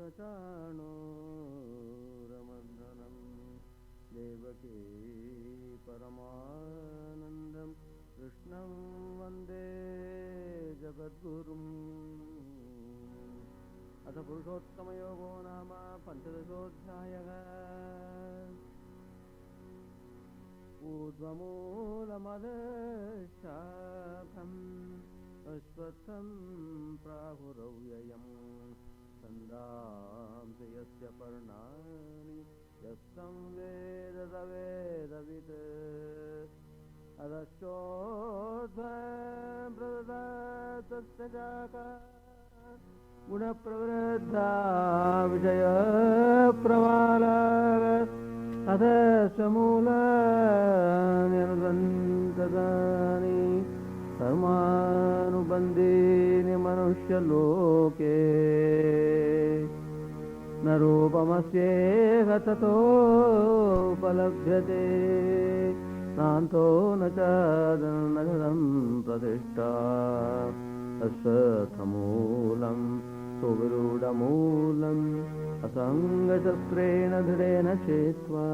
चाणूरमर्दनं देवकी परमानन्दं कृष्णं वन्दे जगद्गुरुम्। अथ पुरुषोत्तमयोगो नाम पञ्चदशोऽध्यायः। ऊर्ध्वमूलमधःशाखम् अश्वत्थं प्राहुरव्ययम् छन्दांसि यस्य पर्णानि यस्तं वेद स वेदवित्। अधश्चोर्ध्वं प्रददातस्य शाखा गुणप्रवृद्धा विषयप्रवाला अधश्च मूलानि अनुसन्ततानि कर्मानुबन्धीनि मनुष्यलोके। न रूपमस्येह ततोपलभ्यते नान्तो न चादनं प्रतिष्ठा। अश्वत्थमूलं सुविरूढमूलम् असङ्गशस्त्रेण दृढेन छेत्वा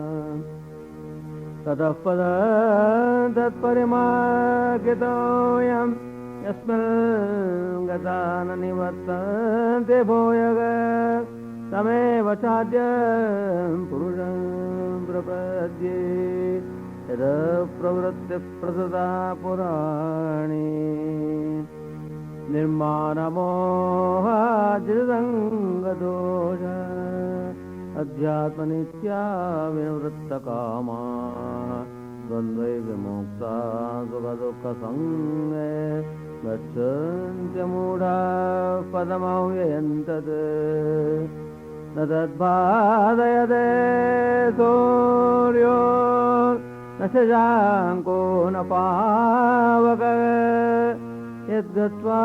ततः पदं तत्परिमार्गितोऽयं यस्मिन् गता न निवर्तन्ते भूयः तमेव चाद्यं पुरुषं प्रपद्ये। यदा प्रवृत्तिः प्रसृता पुराणे निर्माणमोहाजितसङ्गदोष अध्यात्मनित्या विनिवृत्तकामा द्वन्द्वै विमुक्ता सुखदुःखसङ्गे गच्छन्त्यमूढा पदमव्ययं तत्। न तद्बाधयते सूर्यो न शशाङ्को न पावकः यद्गत्वा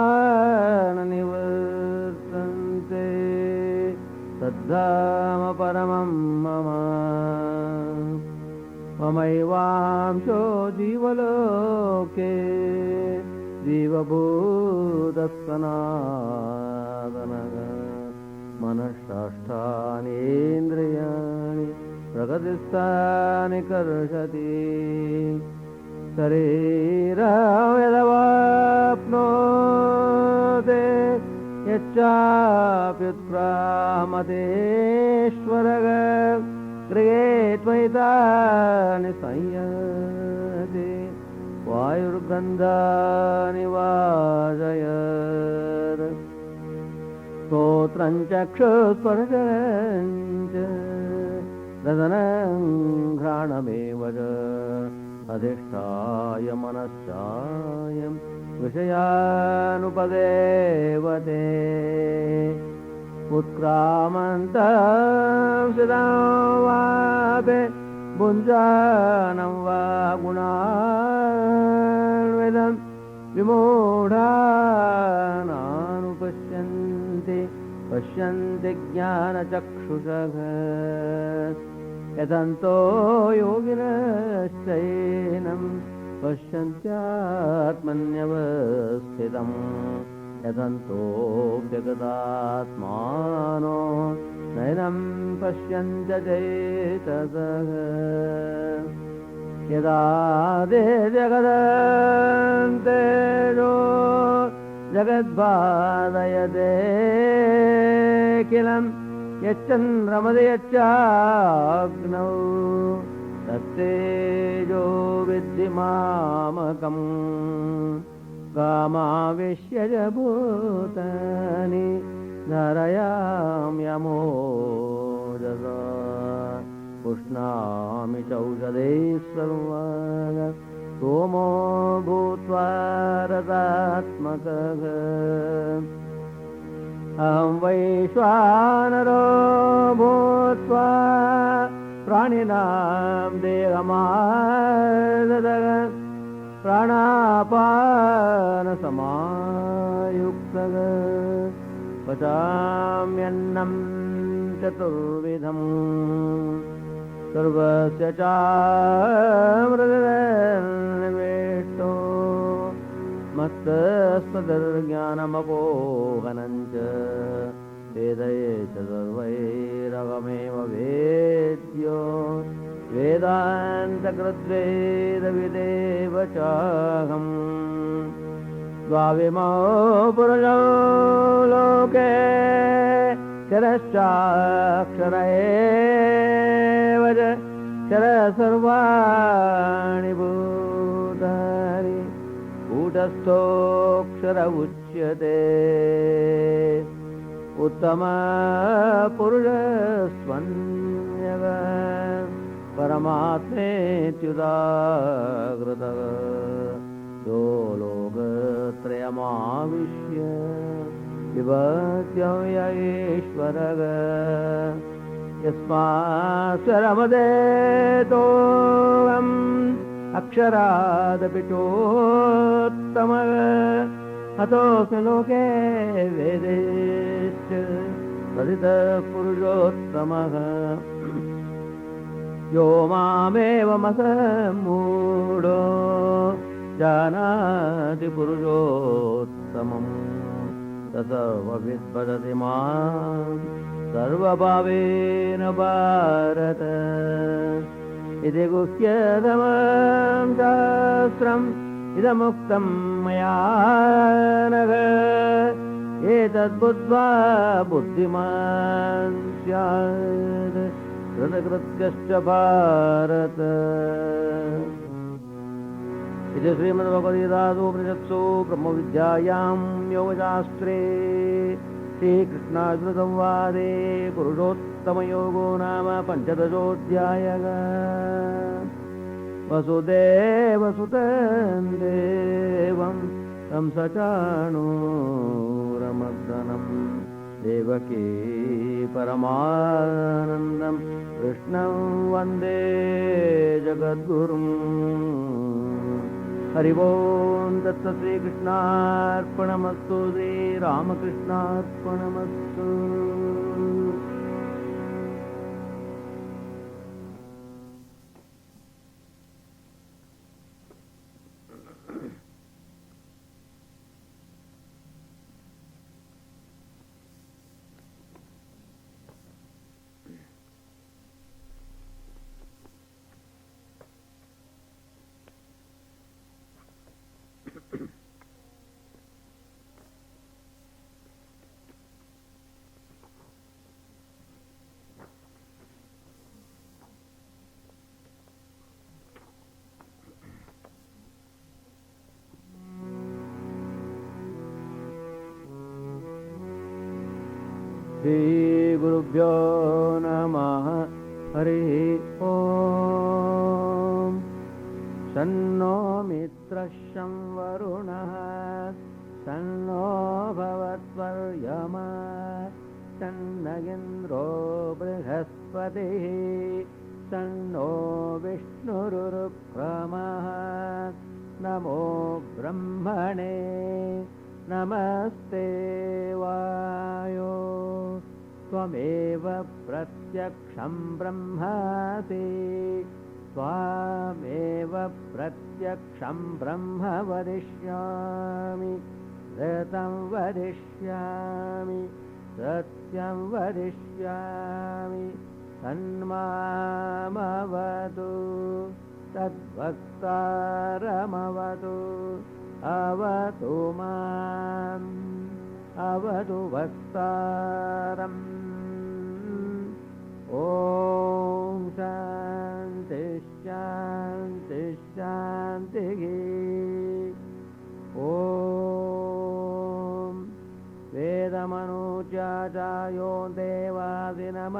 न निवर्तन्ते तद्धाम परमं मम। ममैवांशो जीवलोके जीवभूतः सनातनः। मनःषष्ठानीन्द्रियाणि प्रकृतिस्थानि कर्षति। शरीरं यदवाप्नोति यच्चाप्युत्क्रामतेश्वरः गृहेत्वैतानि संयति वायुर्गन्धानि वाजयत्। श्रोत्रं चक्षुस्पर्शनं च रसनं घ्राणमेव च अधिष्ठाय मनश्चायं विषयानुपदेवते। उत्क्रामन्तं सिदं वापि भुञ्जानं वा गुणान्वितं विमूढानानुपश्यन्ति पश्यन्ति ज्ञानचक्षुषः। यतन्तो योगिनश्चैनं पश्यन्त्यात्मन्यवस्थितम् यतन्तोऽप्यगतात्मानो नैनं पश्यन्त्यचेतसः। यदा जगदन्तेजो जगद्बाधयते किलं यच्चन्द्रमसि यच्चाग्नौ तत्तेजो विद्धि मामकम्। गामाविश्य च भूतानि धारयाम्यमोजसा पुष्णामि चौषधैः सर्वान् सोमो भूत्वा रसात्मकः। अहं वैश्वानरो भूत्वा प्राणिनां देहमाददः प्राणापानसमायुक्तः। पचाम्यन्नं चतुर्विधम् सर्वस्य चामृतनिवेष्टो मत्तस्मदर्ज्ञानमपोहनं च वेदैः च सर्वैरहमेव वेद्यो वेदान्तकृद्वेदविदेव चाहम् द्वाविमो पुरुषो लोके क्षरश्चाक्षर एव च क्षर सर्वाणि भूतानि कूटस्थोऽक्षर उच्यते उत्तमपुरुषस्त्वन्यः परमात्मेत्युदाहृतः यो लोकत्रयमाविश्य विभज्यव्ययेश्वरः यस्मात्स्वरमदेतोऽहम् अक्षरादपि चोत्तमः अतोऽस्मि लोके वेदेश्च प्रथितः पुरुषोत्तमः यो मामेवमसम्मूढो जानाति पुरुषोत्तमम् तसर्वविद्वदति मां सर्वभावेन भारत इति गुह्यतमं शास्त्रम् इदमुक्तं मया नघ एतद्बुद्ध्वा बुद्धिमान् स्यात् कृतकृत्यश्च भारत इति श्रीमद्भगवद्गीतासूपनिषत्सु ब्रह्मविद्यायां योगशास्त्रे श्रीकृष्णार्जुनसंवादे पुरुषोत्तमयोगो नाम पञ्चदशोऽध्यायः वसुदेवसुतं देवं तं सचाणूरमर्दनं देवकी परमानन्दं कृष्णं वन्दे जगद्गुरुम् हरि ओं तत्सत् श्रीकृष्णार्पणमस्तु श्रीरामकृष्णार्पणमस्तु। श्रीगुरुभ्यो नमः। हरिः ओम्। सन्नो मित्रः शं वरुणः सन्नो भवत्वर्यमा सन्न इन्द्रो बृहस्पतिः सन्नो विष्णुरुक्रमः नमो ब्रह्मणे नमस्ते वायो त्वमेव प्रत्यक्षं ब्रह्मासि त्वामेव प्रत्यक्षं ब्रह्म वदिष्यामि ऋतं वदिष्यामि सत्यं वदिष्यामि तन्मामवतु तद्वक्तारमवतु अवतु माम् अवतु वक्तारम्। ॐ शान्ति शान्ति शान्तिः। ॐ वेदमनुजायो देवादिनमनुशास्ति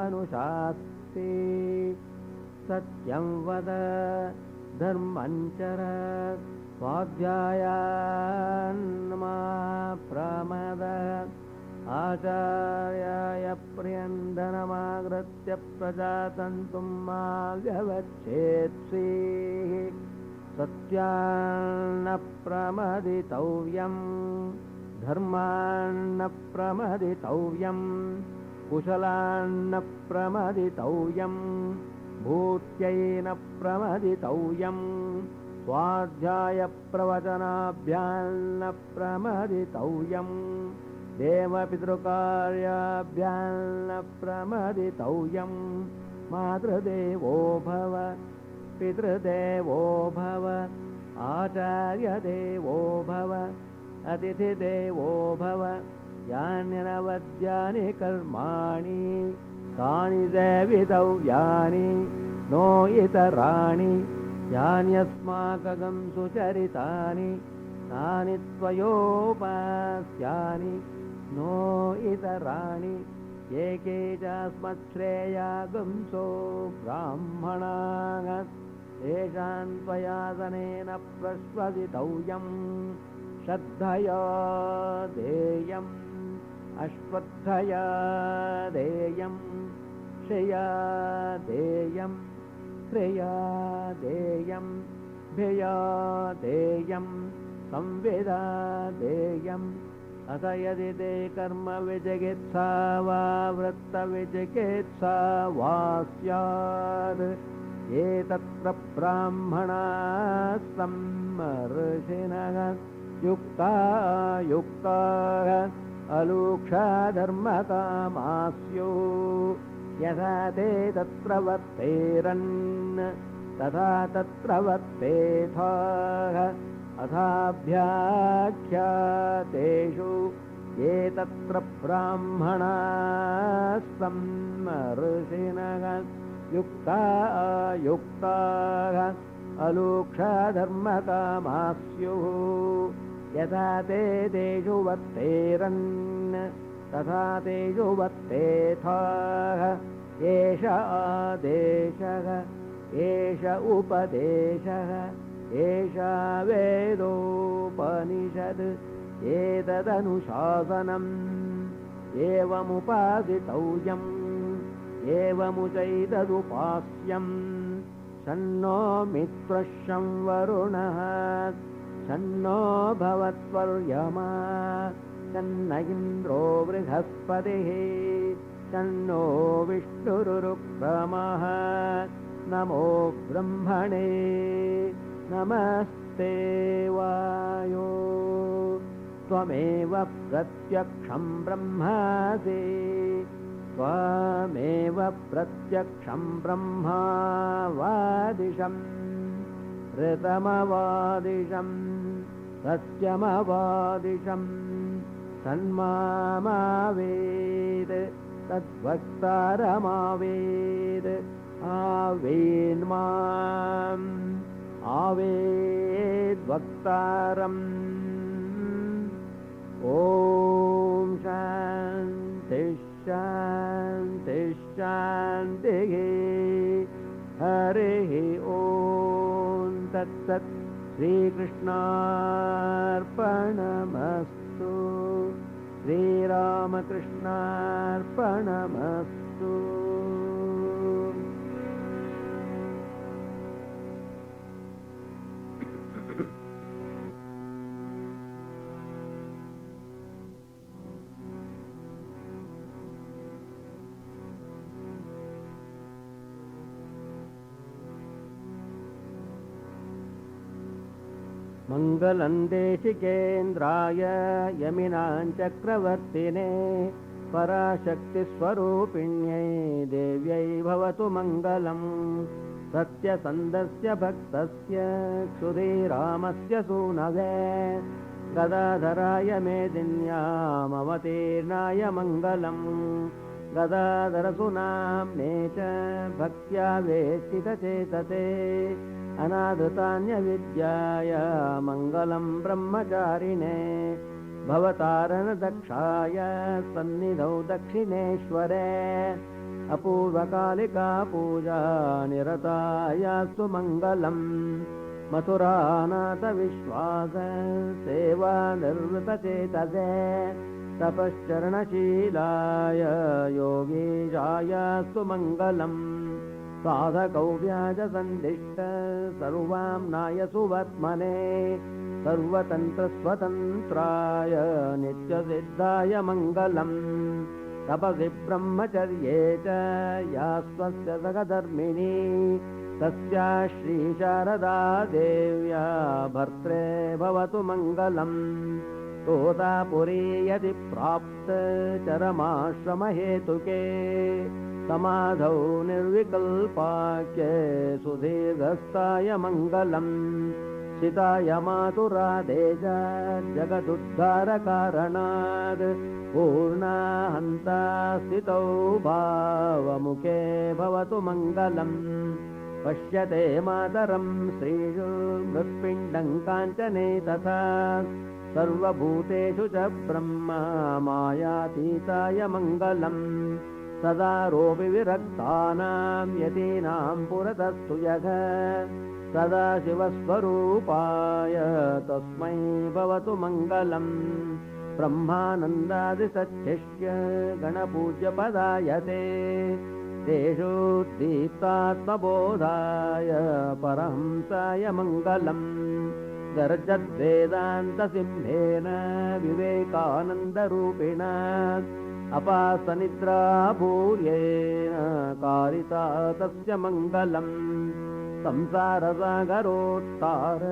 सत्यं वद धर्मं चर स्वाध्यायान्मा प्रमद आचार्याय प्रियन्दनमागृत्य प्रजातन्तुं मा व्यवच्छेत्सीः सत्यान्न प्रमदितव्यं धर्मान्न प्रमदितव्यं कुशलान्न प्रमदितव्यं भूत्यैन प्रमदितव्यं स्वाध्याय प्रवचनाभ्यान्न प्रमदितव्यं देवपितृकार्याभ्यां न प्रमदितव्यं मातृदेवो भव पितृदेवो भव आचार्यदेवो भव अतिथिदेवो भव यान्यनवद्यानि कर्माणि तानि सेवितव्यानि नो इतराणि यान्यस्माकं सुचरितानि तानि त्वयोपास्यानि नो इतराणि एके चास्मच्छ्रेयागुंसो ब्राह्मणाः तेषां त्वयासनेन प्रश्वसितव्यं श्रद्धया देयम् अश्वत्थया देयं श्रिया देयं श्रिया देयं भिया देयं संविदा देयम् अथ यदि ते कर्म विचिकित्सा वा वृत्तविचिकित्सा वा स्यात् एतत्र ब्राह्मणाः सम्मर्षिणः युक्ताः अलूक्षाधर्मकामास्यो यथा ते तत्र वर्तेरन् तथा तत्र वर्तेथाः अथाभ्याख्यातेषु ये तत्र ब्राह्मणाः सम्मर्षिणः युक्ताः अलूक्षाधर्मकामास्युः यथा ते तेषु वर्तेरन् तथा तेषु वर्तेथाः एष आदेशः एष उपदेशः एषा वेदोपनिषद् एतदनुशासनम् एवमुपासितव्यम् एवमुचैतदुपास्यम् शन्नो मित्रः शं वरुणः शन्नो भवत्वर्यमा शन्न इन्द्रो बृहस्पतिः शन्नो विष्णुरुक्रमः नमो ब्रह्मणे नमस्ते वायो त्वमेव प्रत्यक्षं ब्रह्मासि त्वमेव प्रत्यक्षं ब्रह्मा वादिशम् ऋतमवादिशं सत्यमवादिशं सन्मामावेद तद्वक्तारमावेद आवेन्माम् आवेद्वक्तारम् ॐ शान्ति शान्ति शान्तिः हरिः ॐ तत्सत् श्रीकृष्णार्पणमस्तु श्रीरामकृष्णार्पणमस्तु। मङ्गलं देशिकेन्द्राय यमिनां चक्रवर्तिने पराशक्तिस्वरूपिण्यै देव्यै भवतु मङ्गलम्। सत्यसन्धस्य भक्तस्य क्षुधीरामस्य सूनवे गदाधराय मेदिन्यामवतीर्णाय मङ्गलम्। गदाधरसुनाम्ने च भक्त्या वेष्टितचेतते अनादृतान्यविद्याय मङ्गलं ब्रह्मचारिणे। भवतारणदक्षाय सन्निधौ दक्षिणेश्वरे अपूर्वकालिका पूजा निरतायास्तु मङ्गलम्। मथुरानाथविश्वास सेवा निर्वृतचेतसे तपश्चरणशीलाय योगीशायास्तु मङ्गलम्। साधकौ व्याजसन्धिष्ट सर्वाम्नाय सुवर्त्मने सर्वतन्त्रस्वतन्त्राय नित्यसिद्धाय मङ्गलम्। तपसि ब्रह्मचर्ये च या स्वस्य सगधर्मिणी तस्या श्रीशारदा देव्या भर्त्रे भवतु मङ्गलम्। तोतापुरी यदि प्राप्त चरमाश्रमहेतुके समाधौ निर्विकल्पाख्ये सुदीर्घस्थाय मङ्गलम् सिताय मातुरादेश जगदुद्धारकारणात् पूर्णाहन्ता स्थितौ भावमुखे भवतु मङ्गलम् पश्यते मातरं श्रीषु मृत्पिण्डं काञ्चने तथा सर्वभूतेषु च ब्रह्मा मायातीताय मङ्गलम् सदा रोपि विरक्तानां यतीनां पुरतस्तु यः सदा शिवस्वरूपाय तस्मै भवतु मङ्गलम् ब्रह्मानन्दादिसच्छिष्य गणपूज्यपदाय ते तेषु दीप्तात्मबोधाय परहंसाय मङ्गलम् गर्जद्वेदान्तसिंहेन विवेकानन्दरूपिणा अपास्तनिद्राभूर्येण कारिता तस्य मङ्गलम् संसारसागरोत्तार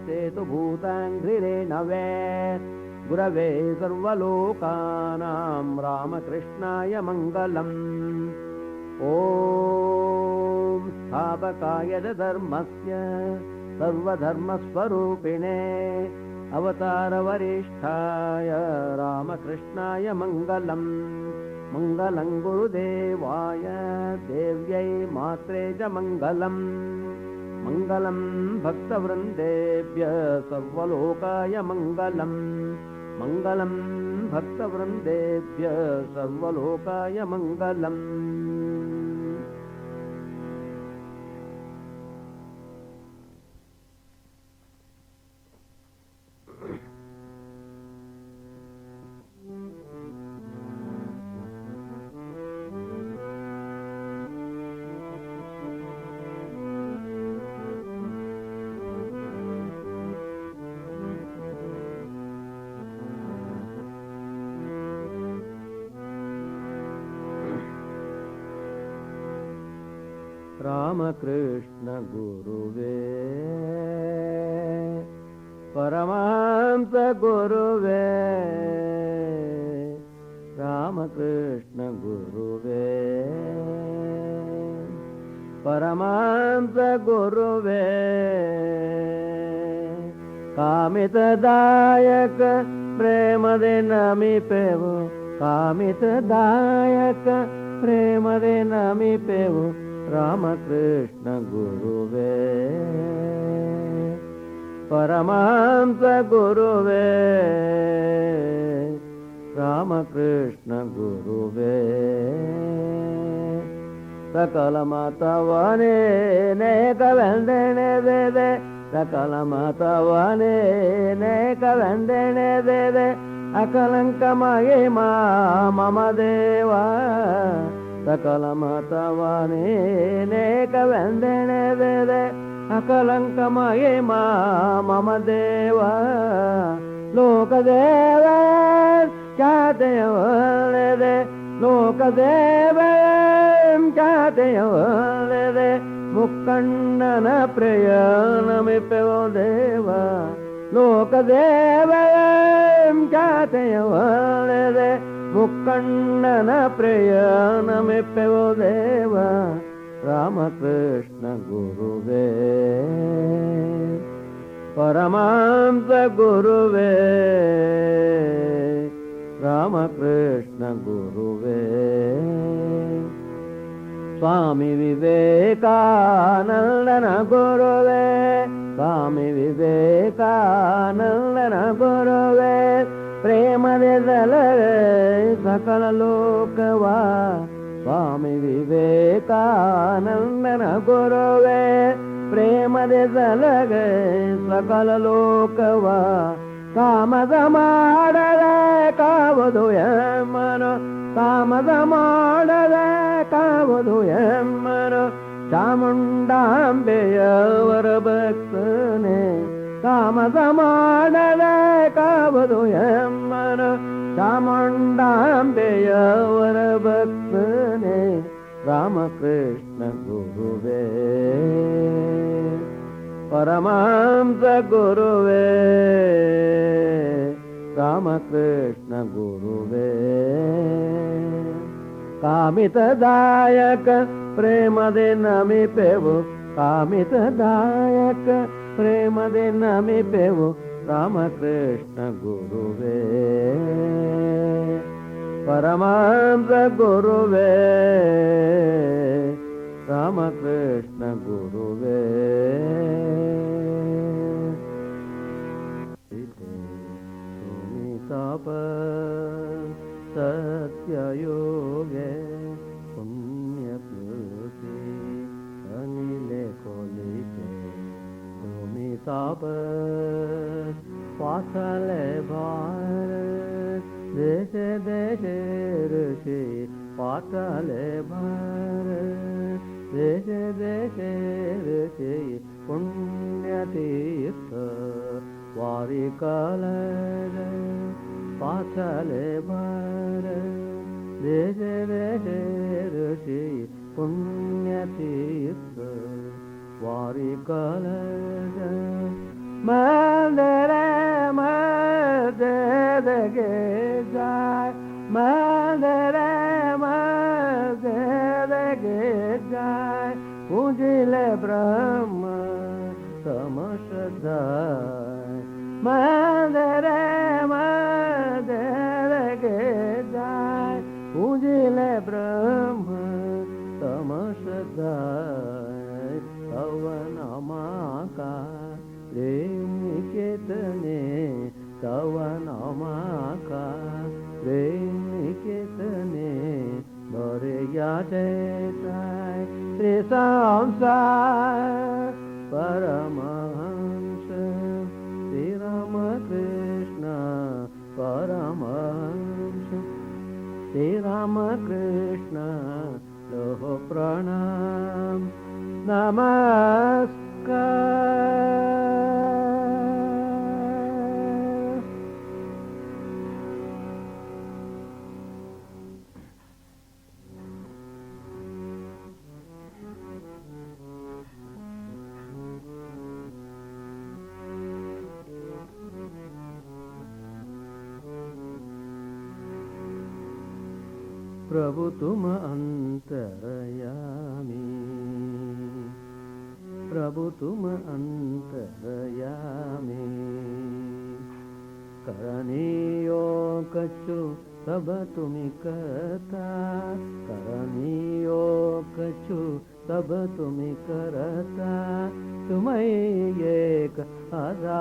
सेतुभूताङ्घ्रिरेणवे गुरवे सर्वलोकानां रामकृष्णाय मङ्गलम् ॐ स्थापकाय च धर्मस्य सर्वधर्मस्वरूपिणे अवतारवरिष्ठाय रामकृष्णाय मङ्गलम् मङ्गलं गुरुदेवाय देव्यै मात्रे च मङ्गलम् मङ्गलं भक्तवृन्देभ्यः सर्वलोकाय मङ्गलम् मङ्गलं भक्तवृन्देभ्यः सर्वलोकाय मङ्गलम् रामकृष्ण गुरुवे परमहंस गुरुवे रामकृष्ण गुरुवे परमहंस गुरुवे कामितदायक प्रेम दे नमिपेवु कामितदायक प्रेम दे नमिपेवु रामकृष्ण गुरुवे परमहंस गुरुवे रामकृष्ण गुरुवे सकल मातवने नेक ವಂದನೆ ದೇದೆ सकल ಮಾತವನೆ नेक ವಂದನೆ ದೇದೆ ಅಕಲಂಕ ಮಹಿಮಾ ಮಮ ದೇವಾ सकल मातवने नेक ವಂದನೆ ದೇದೆ ಅಕಲಂಕ ಮಹಿಮಾ ಮಮ ದೇವಾ ಲೋಕದೇವ ಖ್ಯಾತೆಯವಲ್ಲದೆ ಲೋಕದೇವ ಖ್ಯಾತೆಯವಲ್ಲದೆ ಮುಕ್ಕಣ್ಣನ ಪ್ರಯಾಣಮಿಪೆವೋ ದೇವ ಲೋಕದೇವ ಖ್ಯಾತೆಯವಲ್ಲದೆ ಮುಕ್ಕಣ್ಣನ ಪ್ರಯಾಣಮಿಪೆವೋ ದೇವ ರಾಮಕೃಷ್ಣ ಗುರುವೇ परमहंस गुरुवे रामकृष्ण गुरुवे स्वामी विवेकानंदन गुरुवे स्वामी विवेकानंदन गुरुवे प्रेम दे दलरे सकल लोकवा स्वामी विवेकानंदन गुरुवे प्रेम दे सलगे सकल लोकवा कामद ಮಾಡದೆ ಕಾವುದು ಎಮ್ಮನು ಕಾಮದ ಮಾಡದೆ ಕಾವುದು ಎಮ್ಮನು ಚಾಮುಂಡಾಂಬೆಯವರ ಭಕ್ತನೇ ಕಾಮದ ಮಾಡದೆ ಕಾವುದು ಎಮ್ಮನು ಚಾಮುಂಡಾಂಬೆಯವರ ಭಕ್ತನೇ रामकृष्ण गुरुवे परमहंस गुरुवे ರಾಮಕೃಷ್ಣ ಗುರುವೇ ಕಾಮಿತದಾಯಕ ಪ್ರೇಮದೆ ನಮಿಪೆವು ಕಾಮಿತದಾಯಕ ಪ್ರೇಮದೆ ನಮಿಪೆವು ರಾಮಕೃಷ್ಣ ಗುರುವೇ ಪರಮಾಂಸ ಗುರುವೇ ರಾಮಕೃಷ್ಣ ಗುರುವೇ ಸುಮಿತಾಪ ಸತ್ಯಯೋಗೆ पुण्यपूर्ति अनिले कोलिके सुमिताप पाथले भारत देश देश ऋषि पाथले भारत देश देश ऋषि पुण्यतीर्थ वारिकाल पाथले भारत देश देश ऋषि पुण्यतीर्थ वारिकाल मंदिरे मस्जिद के जाय मंदिरे मस्जिद के जाय पूजिले ब्रह्म समश्रद्धाय मंदिरे मस्जिद के जाय पूजिले ब्रह्म तमश्रद्धाय तव नमाका प्रेम निकेतने तव नमाका प्रेम निकेतने भरे यादेताय श्री संसार परमहंस श्री रामकृष्ण परमहंस श्री रामकृष्ण लोह प्रणाम नमस्कार। प्रभु तुम अंतरयामी प्रभु तुम अंतरयामी करनियो कछु सब तुमि करता करनियो कछु सब तुमि करता तुम्हें एक आधार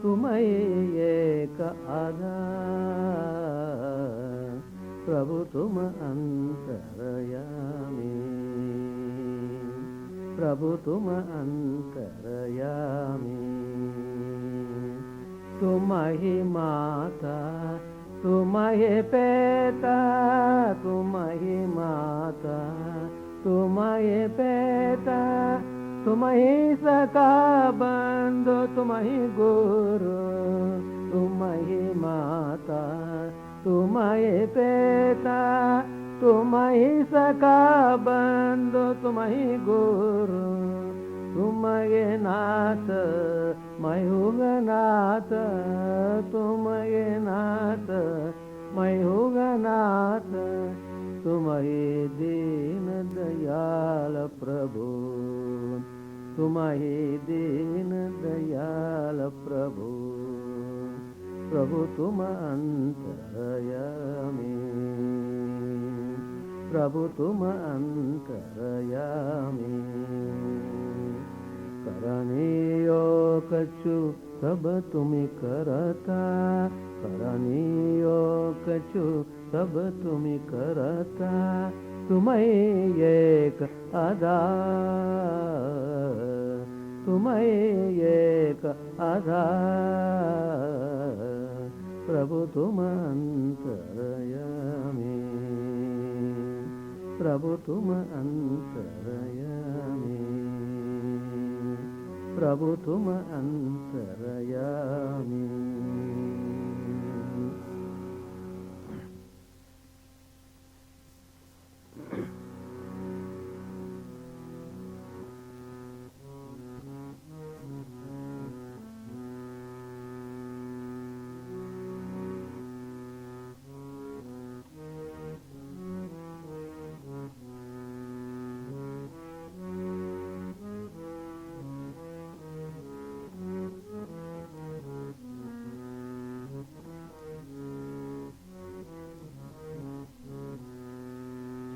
तुम्हें एक आधार प्रभु तुम अंतरयामी प्रभु तुम अंतरयामी तुम ही माता तुम ही पिता तुम ही माता तुम ही पिता तुम ही सखा बंधु तुम ही गुरु तुम ही माता तुम ही पिता तुम ही सखा बंधु तुम ही गुरु तुम ये नाथ मैं हूँ नाथ तुम ये नाथ मैं हूँ नाथ तुम ही दीन दयाल प्रभु तुम ही दीन दयाल प्रभु प्रभु तुम अंतरयामी प्रभु तुम अंतरयामी करनियो कछु सब तुमि करता करनियो कछु सब तुमि करता तुम्हें एक आधार तुम्हें एक आधार प्रभु तुम अंतरयामी प्रभु तुम अंतरयामी प्रभु तुम अंतरयामी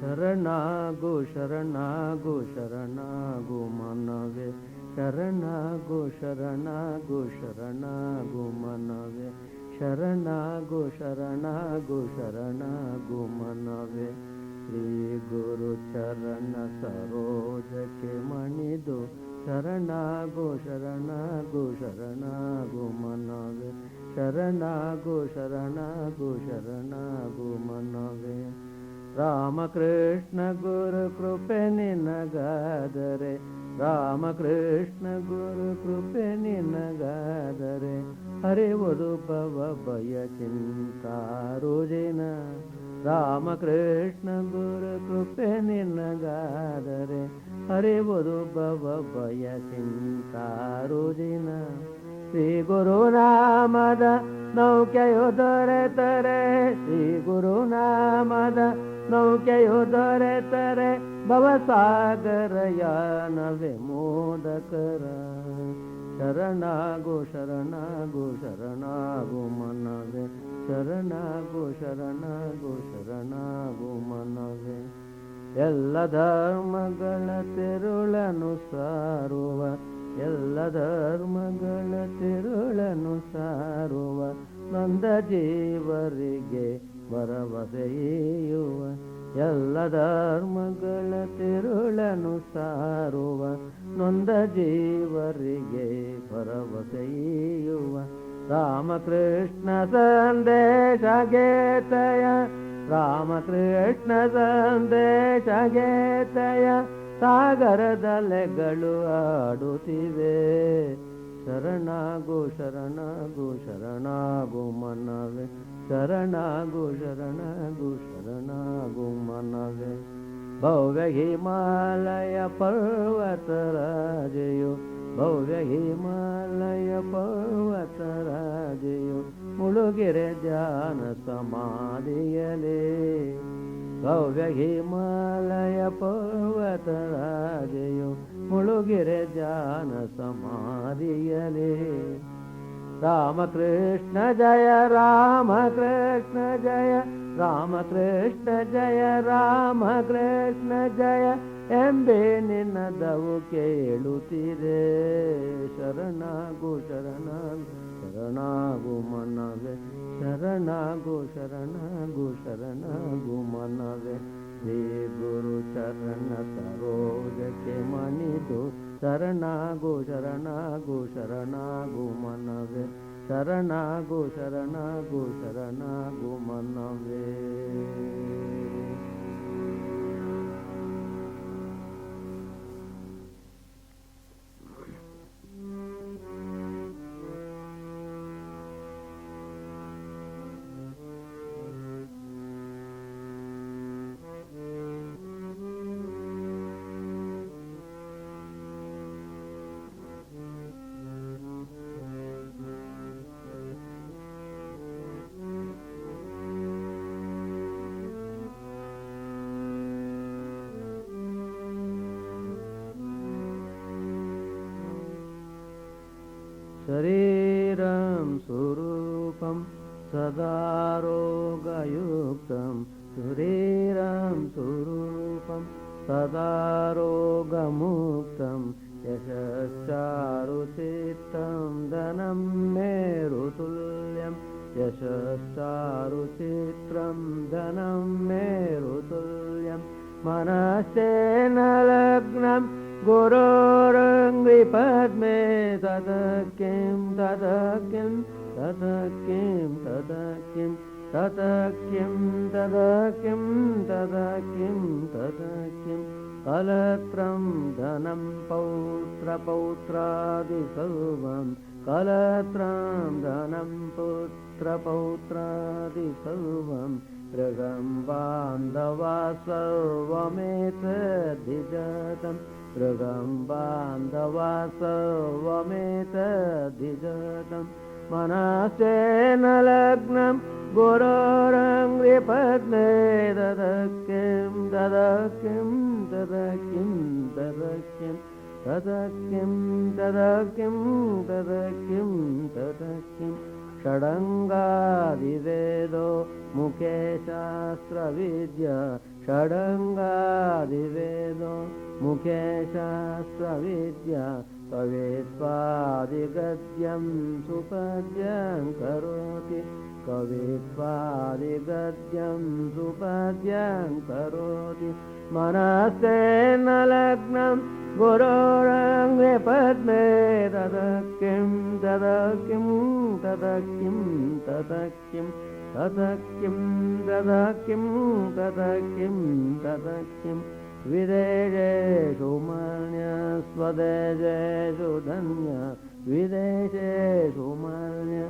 ಶರಣಾಗು ಶರಣಾಗು ಶರಣಾಗು ಮನವೇ ಶರಣಾಗು ಶರಣಾಗು ಶರಣಾಗು ಮನವೇ ಶರಣಾಗು ಶರಣಾಗು ಶರಣಾಗು ಮನವೇ ಶ್ರೀ ಗುರು ಚರಣ ಸರೋಜಕ್ಕೆ ಮಣಿದು ಶರಣಾಗು ಶರಣಾಗು ಶರಣಾಗು ಮನವೇ ಶರಣಾಗು ಶರಣಾಗು ಶರಣಾಗು ಮನವೇ ರಾಮಕೃಷ್ಣ ಗುರು ಕೃಪೆ ನಿನಗಾದರೆ ರಾಮಕೃಷ್ಣ ಗುರು ಕೃಪೆ ನಿನಗಾದರೆ ಹರಿವುದು ಭವ ಭಯ ಚಿಂತಾರುಜಿನ ರಾಮಕೃಷ್ಣ ಗುರು ಕೃಪೆ ನಿನಗಾದರೆ ಹರಿವುದು ಭವ ಭಯ ಚಿಂತಾರುಜಿನ ಶ್ರೀ ಗುರುನಾಮದ ನೌಕೆಯು ದೊರೆತರೆ ಶ್ರೀ ಗುರುನಾಮದ ನೌಕೆಯು ದೊರೆತರೆ ಭವಸಾಗರ ಯಾನವೇ ಮೋದಕರ ಶರಣಾಗು ಶರಣಾಗು ಶರಣಾಗು ಮನವೇ ಶರಣಾಗು ಶರಣಾಗು ಶರಣಾಗು ಮನವೇ ಎಲ್ಲ ಧರ್ಮಗಳ ತಿರುಳನು ಸಾರುವ ಎಲ್ಲ ಧರ್ಮಗಳ ತಿರುಳನು ಸಾರುವ ನೊಂದ ಜೀವರಿಗೆ ಭರವಸೆಯುವ ಎಲ್ಲ ಧರ್ಮಗಳ ತಿರುಳನು ಸಾರುವ ನೊಂದ ಜೀವರಿಗೆ ಭರವಸೆಯುವ ರಾಮಕೃಷ್ಣ ಸಂದೇಶ ಗೀತೆಯ ರಾಮಕೃಷ್ಣ ಸಂದೇಶ ಗೀತೆಯ ಸಾಗರದಲೆಗಳು ಆಡುತ್ತಿವೆ ಶರಣಾಗು ಶರಣಾಗು ಶರಣಾಗು ಮನವೇ ಶರಣಾಗು ಶರಣಾಗು ಶರಣಾಗು ಮನವೇ ಭವ್ಯ ಹಿಮಾಲಯ ಪರ್ವತರಾಜೆಯು ಭವ್ಯ ಹಿಮಾಲಯ ಪರ್ವತರಾಜೆಯು ಮುಳುಗೆರೆ ಧ್ಯಾನ ಸಮಾಧಿಯಲೇ ಭವ್ಯ ಹಿಮಾಲಯ ಪರ್ವತರಾಜೆಯು ಮುಳುಗೆರೆ ಧ್ಯಾನ ಸಮಾಧಿಯಲೇ ರಾಮಕೃಷ್ಣ ಜಯ ರಾಮಕೃಷ್ಣ ಜಯ ರಾಮಕೃಷ್ಣ ಜಯ ರಾಮಕೃಷ್ಣ ಜಯ ಎಂಬೆ ನಿನ್ನದವು ಕೇಳುತ್ತಿದೆ ಶರಣಾಗು ಶರಣಾಗು ಶರಣಾಗು ಮನವೇ ಶರಣಾಗು ಶರಣಾಗು ಶರಣಾಗು ಮನವೇ ಶ್ರೀ ಗುರು ಚರಣ ಸರೋಜಕ್ಕೆ ಮಣಿದು ಶರಣಾಗು ಶರಣಾಗು ಶರಣಾಗು ಮನವೇ ಶರಣಾಗು ಶರಣಾಗು ಶರಣಾಗು ಮನವೇ शरीरं स्वरूपं सदा रोगयुक्तं शरीरं स्वरूपं सदा रोगमुक्तं यशश्चारुचित्तं धनं मेरुतुल्यं यशश्चारुचित्रं धनं मेरुतुल्यं मनश्चेन लग्नं गुरोरङ्घ्रिपद्मे तदकिं तदकिं तदकिं तदकिं तदकिं तदकिं तदकिं तदकिं कलत्रं धनं पौत्रपौत्रादिसर्वं कलत्रं धनं पुत्रपौत्रादिसर्वं गृहं बान्धवा सर्वमेतद्धिजातं गृहं बान्धवा सर्वमेतद्धिजातं मनश्चेन लग्नं गुरोरङ्घ्रिपद्मे तदकिं तदकिं तदकिं तदकिं तदकिं तदकिं तदकिं तदकिं षडङ्गादिवेदो मुखे शास्त्रविद्या षडङ्गादिवेदो मुखे शास्त्रविद्या कवित्वादिगद्यं सुपद्यं करोति कवित्वादिगद्यं सुपद्यं करोति मनस्तेन लग्नं गुरोरङ्गे पद्मे तदकिं तदकिं तदकिं तदकिं तदकिं तदकिं तदकिं तदकिं विदेशेषु मन्य स्वदेशेषु धन्य विदेशेषु मन्य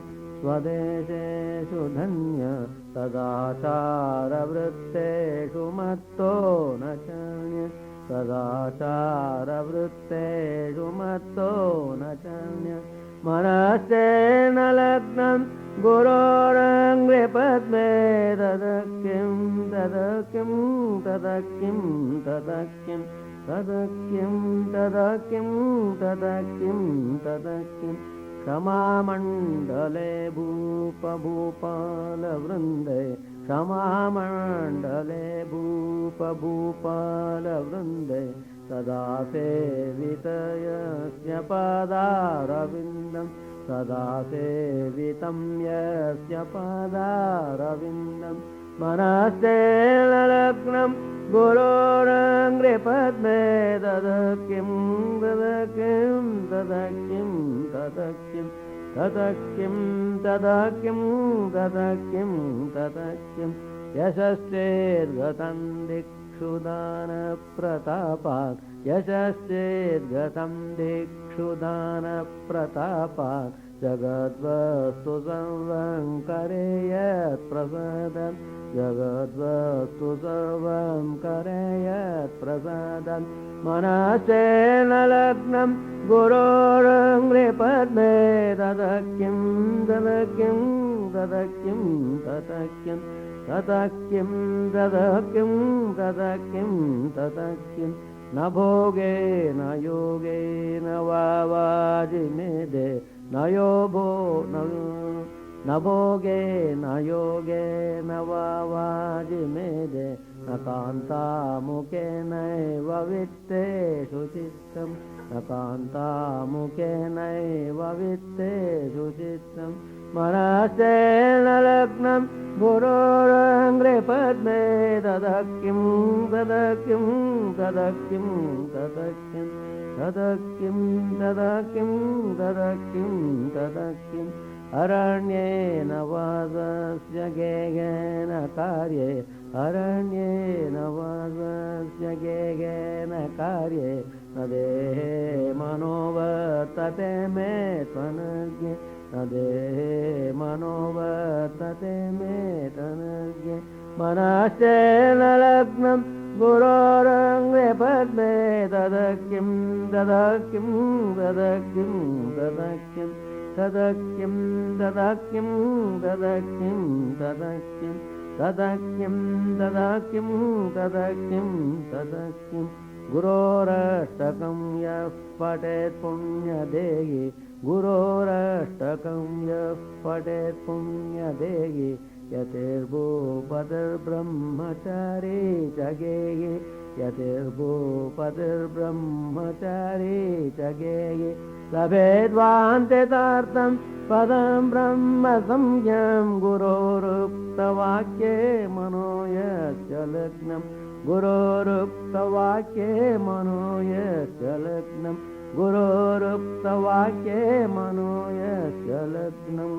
स्वदेशेषु धन्य सदाचारवृत्तेषु मत्तो न चान्य सदाचारवृत्तेषु मत्तो न चान्य मनस्तेन लग्नं गुरोरङ्गे पद्मे तदकिं तदकिं तदकिं तदकिं तदकिं तदकिं तदकिं तदकिं क्षमामण्डले भूपभूपालवृन्दे क्षमामण्डले भूपभूपालवृन्दे सदा सेवितयस्य पादारविन्दं सदा सेवितं यस्य पादारविन्दं मनस्तेन लग्नं गुरोरङ्गे पद्मे तदकिं तदकिं तदकिं तदकिं तदकिं तदकिं तदकिं तदकिं यशश्चेद्गतं दिक्षु दानप्रतापात् यशश्चेद्गतं दिक्षु दानप्रतापात् जगद्वस्तु सर्वं करेयत् प्रसादं जगद्वस्तु सर्वं करेयत् प्रसादं मनस्तेन लग्नं गुरोरङ्गे पद्मे तदकिं तदकिं तदकिं तदकिं तदकिं तदकिं तदकिं तदकिं न भोगेन योगेन वा वाजिमेदे न भोगेन योगेन वा वाजिमेदे न कान्तामुखेनैव वित्तेषु चित्तं न कान्तामुखेनैव वित्तेषु चित्तं मनस्तेन लग्नं गुरोरङ्गे पद्मे तदकिं तदकिं तदकिं तदकिं तदकिं तदकिं तदकिं तदकिं अरण्येन वासस्य गेहेन कार्ये अरण्येन वासस्य गेहेन कार्ये न देहे मनोवर्तते मे त्वनर्घ्ये न देहे मनोवर्तते मे त्वनर्घ्ये मनस्तेन लग्नं गुरोरङ्गे पद्मे तदकिं तदकिं तदकिं तदकिं तदकिं तदकिं तदकिं तदकिं तदकिं तदकिं तदकिं तदकिं गुरोरष्टकं यः पठेत् पुण्यदेहि गुरोरष्टकं यः पठेत् पुण्यदेहि यतिर्भूपतिर्ब्रह्मचारी च गेहि यतिर्भूपतिर्ब्रह्मचारी च गेहि लभेद्वान्तितार्थं पदं ब्रह्म संज्ञं गुरोरुक्तवाक्ये मनो यस्य लग्नं गुरोरुक्तवाक्ये मनो यस्य लग्नं गुरोरुक्तवाक्ये मनो यस्य लग्नम्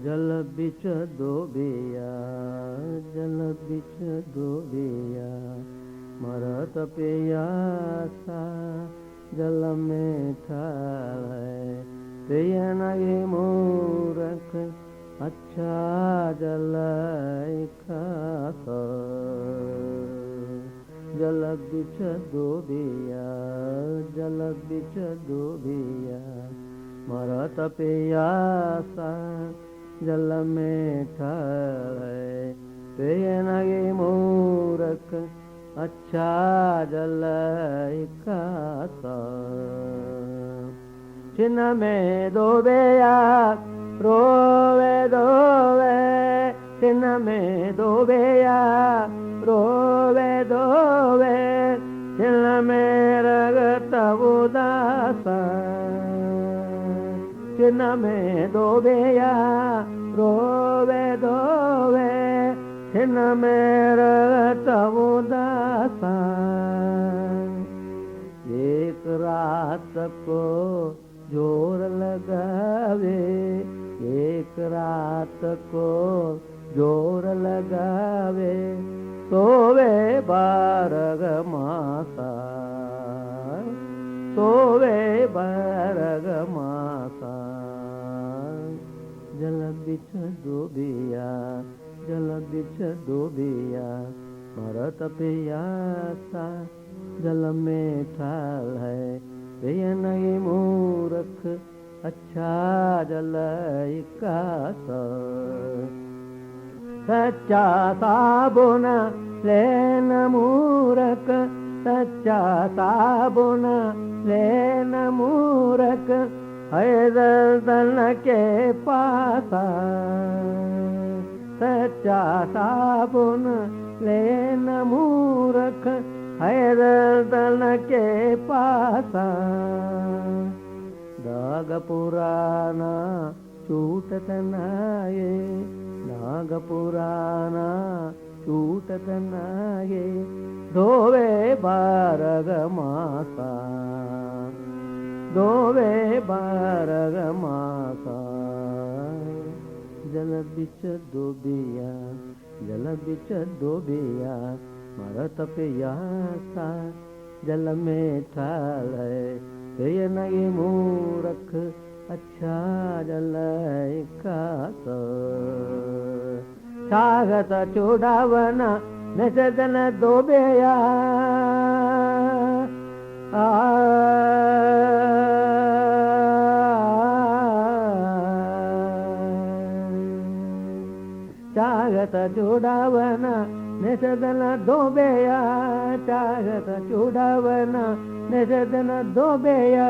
जल बिच डूबिया जल बिच डूबिया मरत पियासा जल में ठाए पिय नहीं मूर्ख अच्छा जल खास जल बिच डूबिया, जल बिच डूबिया, मरत प्यासा जल में ठहरे, पिय नहीं मूर्ख अच्छा जल कासा। छिन्न में डूबिया रोवे दोवे, छिन्न में डूबिया रोवे दोवे, छिन्न में रगत उदासा, छिन्न में डूबिया रोवे दोवे, छिन्न में रगत उदासा। एक रात को जोर लगावे, एक रात को जोर लगावे, सोवे बारग मासा, सोवे बारग मासा। जल बिच डूबिया, जल बिच डूबिया, मरत प्यासा जल में ठाल है, पिय नहीं मूर्ख अच्छा जल कासा। सच्चा साबुन लेन मूर्ख, सच्चा साबुन लेन मूर्ख, है दर्दन के पासा। सच्चा साबुन लेन मूर्ख, है दर्दन के पासा। दाग पुराना छूटत नाये, दाग पुराना छूटत नाये, धोवे बारग मासा, धोवे बारग मासा। जल बिच डूबिया, जल बिच डूबिया, मरत प्यासा जल में ठाले, पिय नहीं मूर्ख अच्छा जल कासा। सागत चूड़ावन निषदन डूबिया, चागत चूड़ावन निषदन डूबिया, चागत चूड़ावन निषदन डूबिया,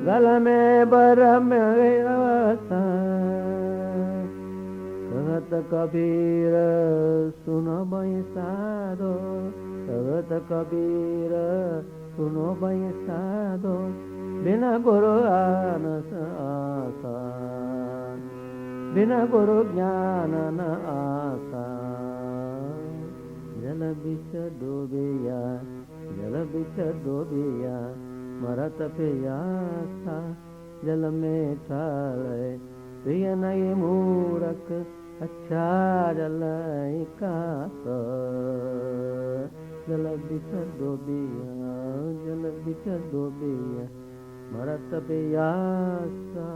गल में बरम व्यवस्था। कहत कबीर सुनो बई साधो, कहत कबीर सुनो बई साधो, बिना गुरु आनस आसा, बिना गुरु ज्ञान न आसा। जल बिच डूबिया, जल बिच डूबिया, मरत प्यासा जल में ठाले, पिय नहीं मूर्ख अच्छा जल कासा। जल बिच डूबिया, जल बिच डूबिया, मरत प्यासा।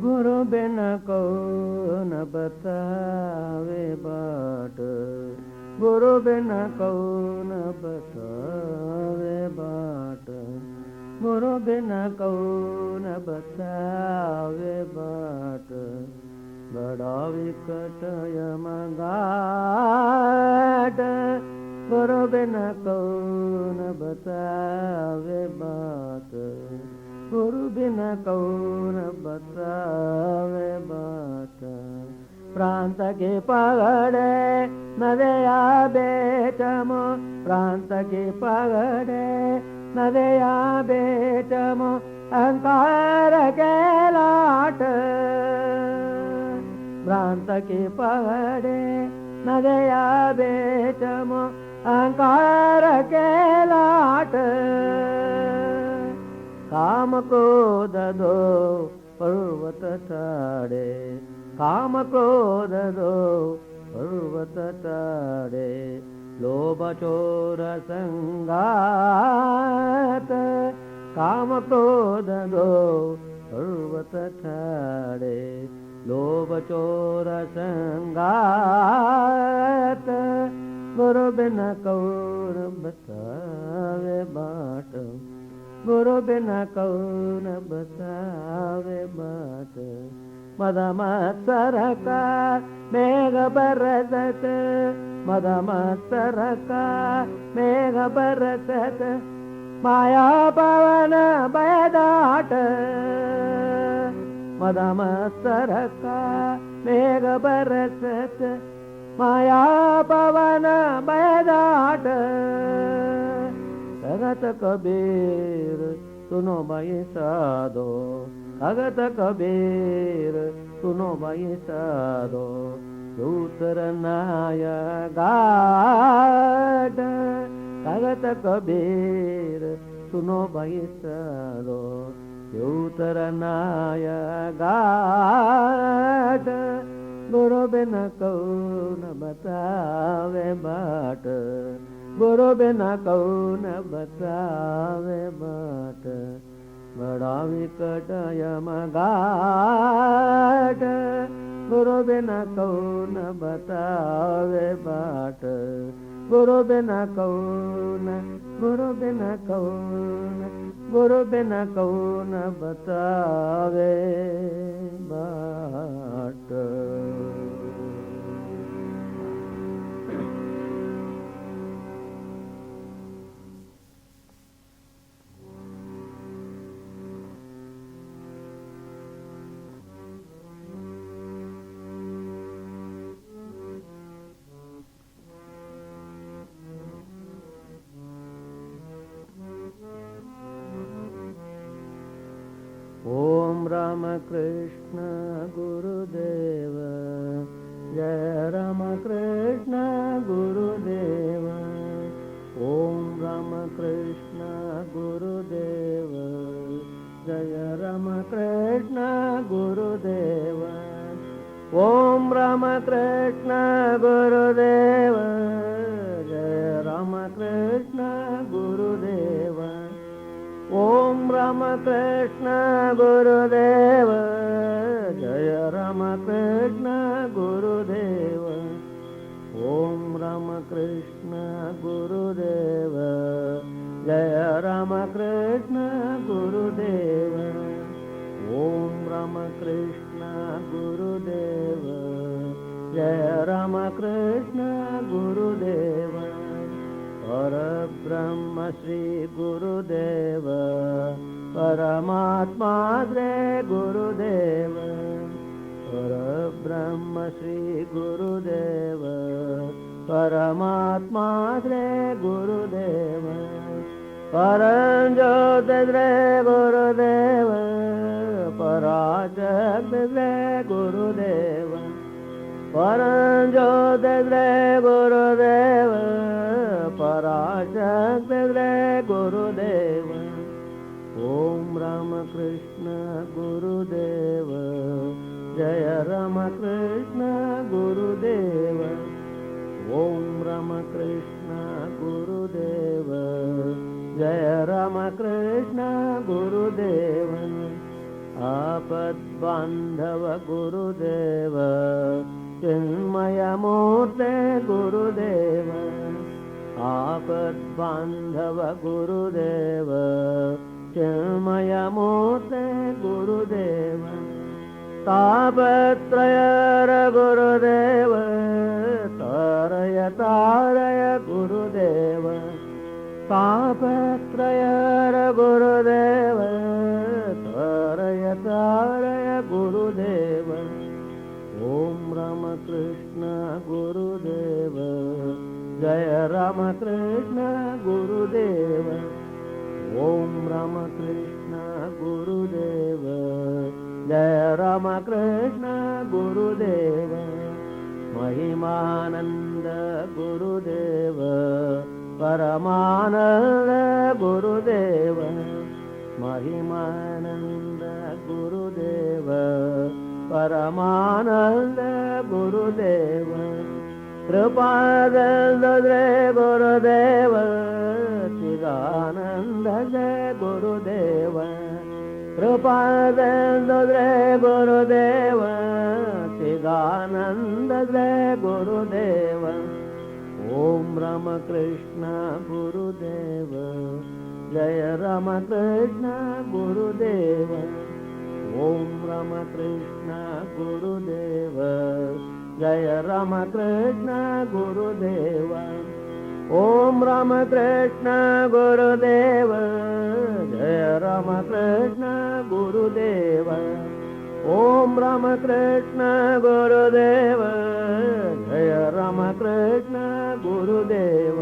गुरु बिन कौन बतावे बाट, गुरु बिन कौन बतावे बाट, गुरु बिन कौन बतावे बाट। बड़ा विकट यम घाट, गुरु बिन कौन बतावे बाट, गुरु बिन कौन बतावे बाट। प्रांत के पगड़े नदया बेचमो, प्रांत के पगड़े नदया बेचमो, अहंकार के लाट, भ्रांत की पगडे नदया बेचम अहंकार के लाट काम क्रोध दो पर्वत टाड़े काम क्रोध दो पर्वत टाड़े लोभ चोर संगात काम क्रोध दो पर्वत ठाड़े लोभ चोर संगात गुरु बिना कौन बतावे बाट गुरु बिना कौन बतावे बाट मद मत्सर का मेघ बरसत मद मत्सर का मेघ बरसत माया पवन बैदाट मद मत्सर का मेघ बरसत माया पवन बैदाट भगत कबीर सुनो भाई साधो भगत कबीर सुनो भाई साधो दूतर नाय गाट भगत कबीर सुनो भाई साधो दूतर नाय गाट गुरु बिना कौन बतावे बाट गुरु बिना कौन बतावे बाट बड़ा विकट यमघाट गुरु बिना कौन बतावे बाट गुरु बिना कौन गुरु बिना कौन गुरु बिना कौन बतावे बाट। ओम राम कृष्ण गुरुदेव जय राम कृष्ण गुरुदेव ओम राम कृष्ण गुरुदेव जय राम कृष्ण गुरुदेव ओम राम कृष्ण गुरुदेव जय राम कृष्ण गुरुदेव ओम राम कृष्ण गुरुदेव जय राम कृष्ण गुरुदेव ओम राम कृष्ण गुरुदेव जय राम कृष्ण गुरुदेव ओम राम कृष्ण गुरुदेव जय राम कृष्ण गुरुदेव पर ब्रह्म श्री गुरुदेव परमात्मा श्री गुरुदेव पर ब्रह्म श्री गुरुदेव परमात्मा श्री गुरुदेव परम ज्योति श्री गुरुदेव पराशक्ति श्री गुरुदेव परम ज्योति श्री गुरुदेव पराशक्ति श्री गुरुदेव ओम राम कृष्ण गुरुदेव जय राम कृष्ण गुरुदेव ओम राम कृष्ण गुरुदेव जय राम कृष्ण गुरुदेव आपद बांधव गुरुदेव चिन्मय मूर्ते गुरुदेव आपद बांधव गुरुदेव चिन्मय मूर्ते गुरुदेव तापत्रयर गुरुदेव तारय तारय गुरुदेव तापत्रयर गुरुदेव तारय तारय गुरुदेव ओम राम कृष्ण गुरुदेव जय राम कृष्ण गुरुदेव ओम राम कृष्ण गुरुदेव जय रामकृष्ण गुरुदेव महिमानंद गुरुदेव परमानंद गुरुदेव महिमानंद गुरुदेव परमानंद गुरुदेव कृपानंद जय गुरुदेव चिदानंद जय गुरुदेव कृपानंद जय गुरुदेव चिदानंद जय गुरुदेव ओम रामकृष्ण गुरुदेव जय रामकृष्ण गुरुदेव ओम रामकृष्ण गुरुदेव जय रामकृष्ण गुरुदेव ओम रामकृष्ण गुरुदेव जय रामकृष्ण गुरुदेव ओम रामकृष्ण गुरुदेव जय रामकृष्ण गुरुदेव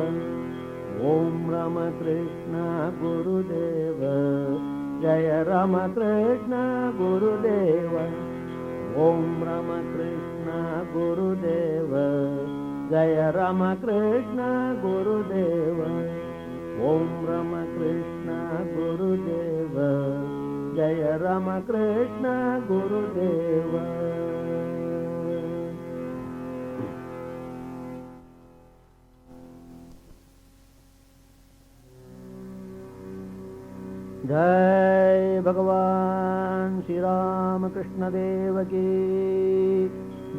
ओम रामकृष्ण गुरुदेव जय रामकृष्ण गुरुदेव ओम रामकृष्ण गुरुदेव जय रामकृष्ण गुरुदेव ओम रामकृष्ण गुरुदेव जय रामकृष्ण गुरुदेव जय भगवान श्री राम कृष्ण देव की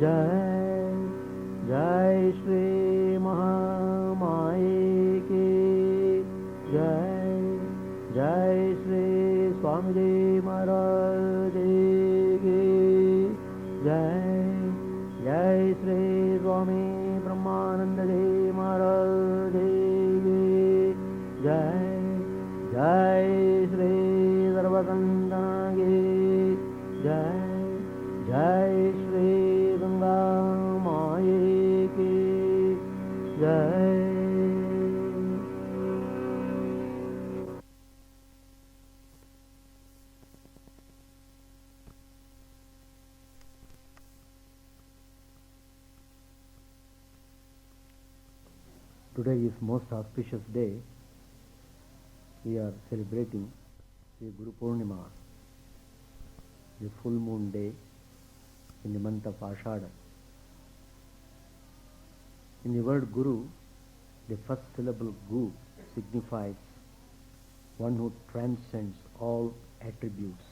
जय जय श्री महामाई की जय जय श्री स्वामी जी महाराज की जय जय श्री स्वामी ब्रह्मानंद जी महाराज की जय जय श्री सर्वसंतना की जय जय श्री गंगा माई की जय Today is most auspicious day. We are celebrating the Guru Purnima, the full moon day in the month of Ashada. In the word Guru, the first syllable Gu signifies one who transcends all attributes.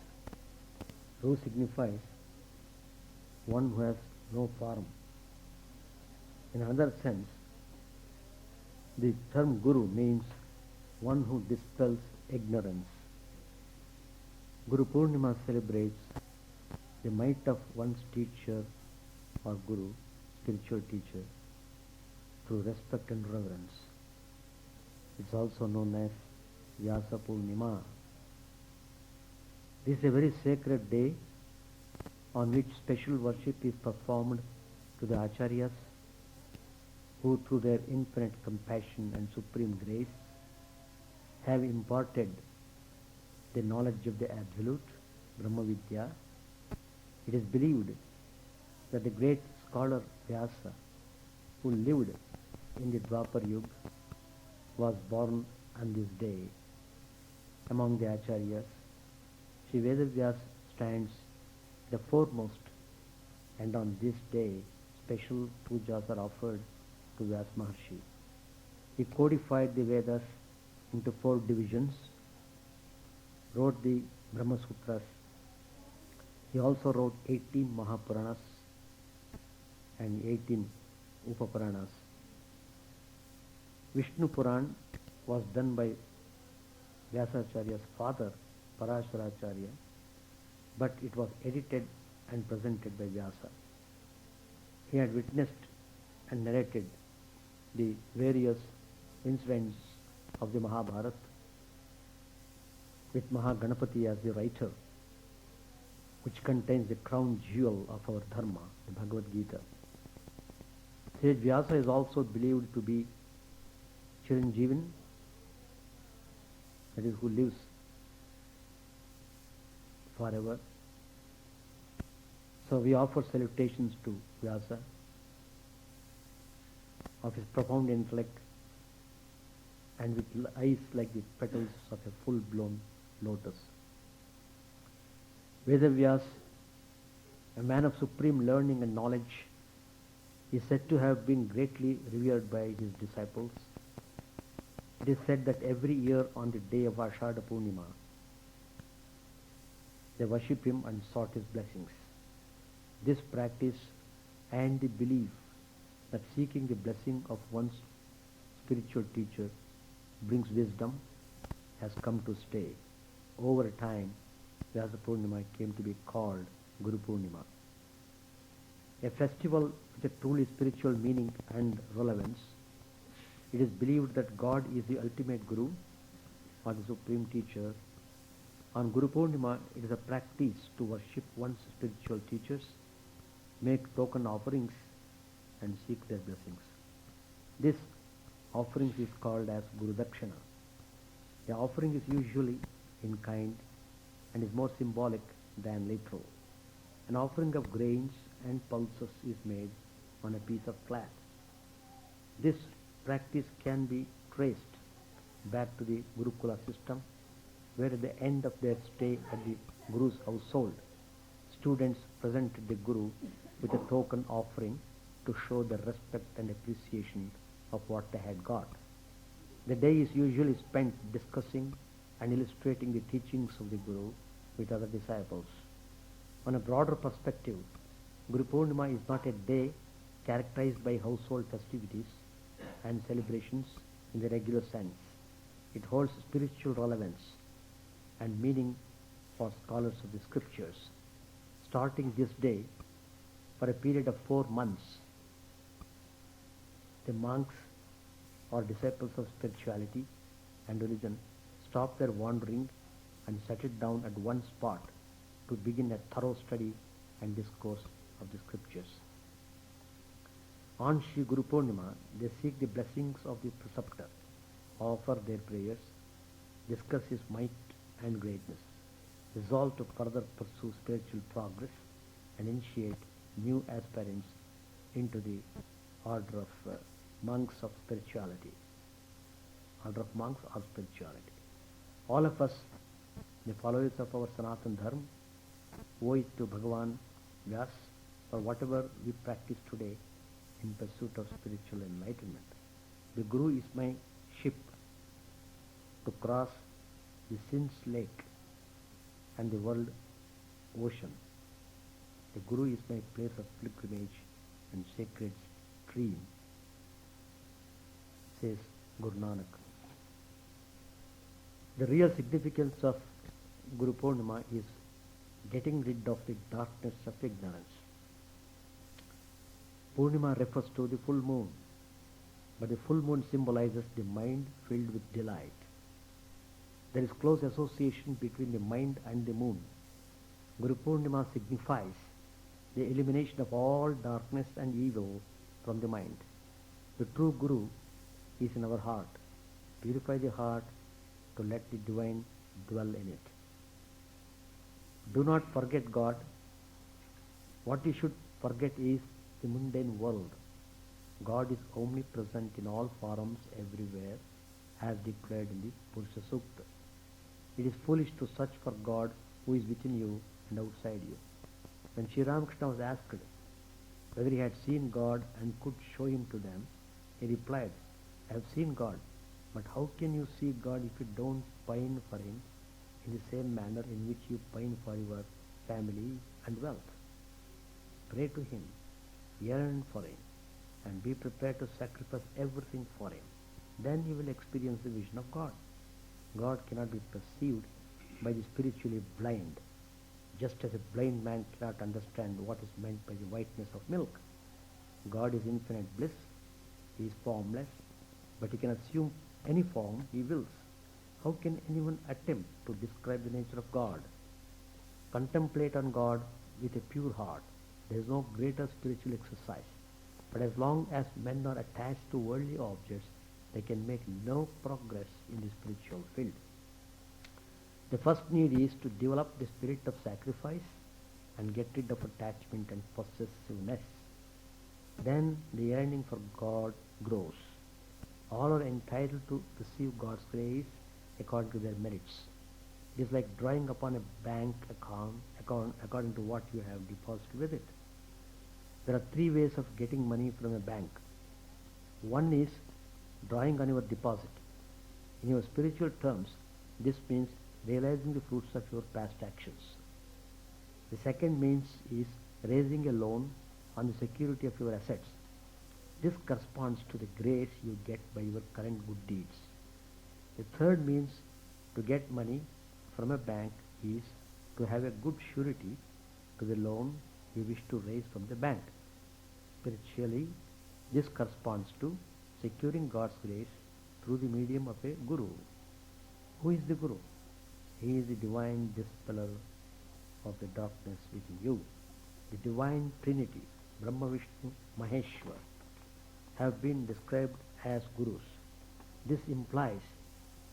Ru signifies one who has no form. In another sense, the term Guru means one who dispels ignorance. Guru Purnima celebrates the might of one's teacher or Guru, spiritual teacher, through respect and reverence. It's also known as Vyasa Purnima. This is a very sacred day on which special worship is performed to the Acharyas who through their infinite compassion and supreme grace have imparted the knowledge of the Absolute, Brahma Vidya. It is believed that the great scholar Vyasa, who lived in the Dwapar Yuga, was born on this day. Among the Acharyas, Sri Vedavyas stands the foremost, and on this day special pujas are offered to Vyas Maharshi. He codified the Vedas into 4 divisions, wrote the Brahma Sutras. He also wrote 18 Mahapuranas and 18 Upapuranas. Vishnu Puran was done by Vyasacharya's father, Parasharacharya, but it was edited and presented by Vyasa. He had witnessed and narrated the various incidents of the Mahabharata with Mahaganapati as the writer, which contains the crown jewel of our dharma, the Bhagavad Gita. Sage Vyasa is also believed to be Chiranjeevan, that is, who lives forever. So we offer salutations to Vyasa of his profound intellect and with eyes like the petals of a full-blown lotus. Vedavyas, a man of supreme learning and knowledge, is said to have been greatly revered by his disciples. It is said that every year on the day of Ashadha Purnima, they worship him and sought his blessings. This practice and the belief that seeking the blessing of one's spiritual teacher brings wisdom has come to stay. Over time, Vyasa Purnima came to be called Guru Purnima. A festival with a truly spiritual meaning and relevance, it is believed that God is the ultimate Guru or the supreme teacher. On Guru Purnima, it is a practice to worship one's spiritual teachers, make token offerings and seek their blessings. This offering is called as Guru Dakshina. The offering is usually in kind and is more symbolic than literal. An offering of grains and pulses is made on a piece of cloth. This practice can be traced back to the Gurukula system, where at the end of their stay at the Guru's household, students presented the Guru with a token offering to show their respect and appreciation of what they had got. The day is usually spent discussing and illustrating the teachings of the Guru with other disciples. On a broader perspective, Guru Purnima is not a day characterized by household festivities and celebrations in the regular sense. It holds spiritual relevance and meaning for scholars of the scriptures. Starting this day, for a period of 4 months, the monks or disciples of spirituality and religion stop their wandering and settle down at one spot to begin a thorough study and discourse of the scriptures. On Sri Guru Purnima, they seek the blessings of the preceptor, offer their prayers, discuss his might and greatness, resolve to further pursue spiritual progress and initiate new aspirants into the order of monks of spirituality. Order of monks or spirituality. All of us, the followers of our Sanatana Dharma, owe it to Bhagavan Vyas for whatever we practice today in pursuit of spiritual enlightenment. The Guru is my ship to cross the sins lake and the world ocean. The Guru is my place of pilgrimage and sacred stream, says Guru Nanak. The real significance of Guru Purnima is getting rid of the darkness of ignorance. Purnima refers to the full moon, but the full moon symbolizes the mind filled with delight. There is close association between the mind and the moon. Guru Purnima signifies the elimination of all darkness and evil from the mind. The true Guru is in our heart. Purify the heart to let the divine dwell in it. Do not forget God. What you should forget is the mundane world. God is omnipresent in all forms everywhere, as declared in the Purusha Sukta. It is foolish to search for God who is within you and outside you. When Sri Ramakrishna was asked whether he had seen God and could show him to them, he replied, I have seen God, but how can you see God if you don't pine for him in the same manner in which you pine for your family and wealth? Pray to him, yearn for him, and be prepared to sacrifice everything for him. Then you will experience the vision of God. God cannot be perceived by the spiritually blind, just as a blind man cannot understand what is meant by the whiteness of milk. God is infinite bliss. He is formless, but he can assume any form he wills. How can anyone attempt to describe the nature of God? Contemplate on God with a pure heart. There is no greater spiritual exercise. But as long as men are attached to worldly objects, they can make no progress in the spiritual field. The first need is to develop the spirit of sacrifice and get rid of attachment and possessiveness. Then the yearning for God grows. All are entitled to receive God's grace according to their merits. It is like drawing upon a bank account according to what you have deposited with it. There are three ways of getting money from a bank. One is drawing on your deposit. In your spiritual terms, this means realizing the fruits of your past actions. The second means is raising a loan on the security of your assets. This corresponds to the grace you get by your current good deeds. The third means to get money from a bank is to have a good surety to the loan you wish to raise from the bank. Spiritually, this corresponds to securing God's grace through the medium of a guru. Who is the guru? He is the divine dispeller of the darkness within you. The divine Trinity, Brahma, Vishnu, Maheshwar, have been described as gurus. This implies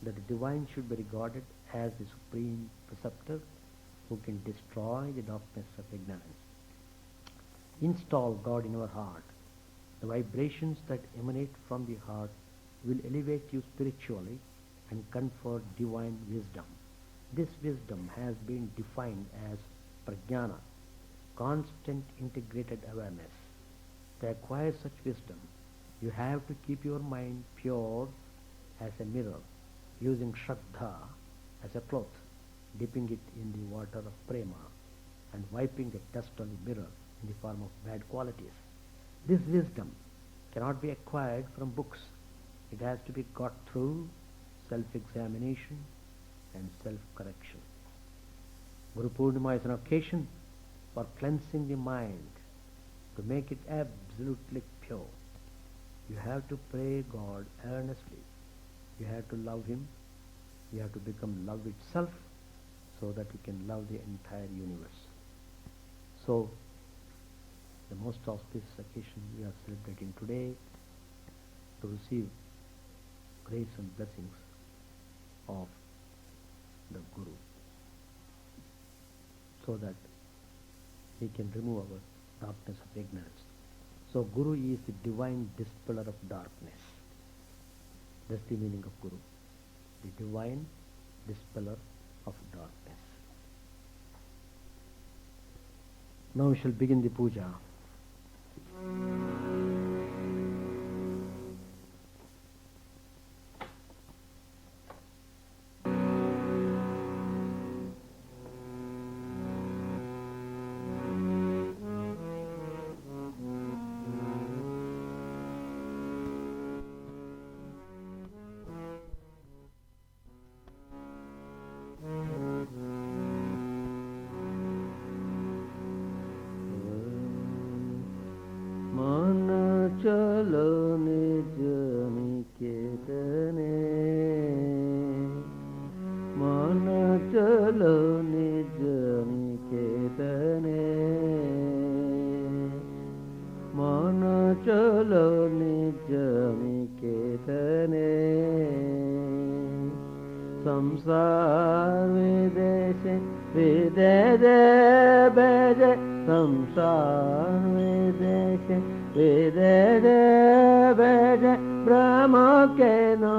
that the divine should be regarded as the supreme preceptor who can destroy the darkness of ignorance. Install God in your heart. The vibrations that emanate from the heart will elevate you spiritually and confer divine wisdom. This wisdom has been defined as prajnana, constant integrated awareness. To acquire such wisdom, you have to keep your mind pure as a mirror, using Shraddha as a cloth, dipping it in the water of prema and wiping the dust on the mirror in the form of bad qualities. This wisdom cannot be acquired from books. It has to be got through self-examination and self-correction. Guru Purnima is an occasion for cleansing the mind to make it absolutely pure. You have to pray God earnestly. You have to love Him. You have to become love itself so that you can love the entire universe. So, the most auspicious occasion we are celebrating today to receive grace and blessings of the Guru so that he can remove our darkness of ignorance. So Guru is the divine dispeller of darkness. That's the meaning of Guru, the divine dispeller of darkness. Now we shall begin the puja. चलो निज निकेतने मन चलो निज निकेतने मन चलो निज निकेतने संसार विदेश विदेश beige संसार विदेश विदेश बेज ब्रह्म के नो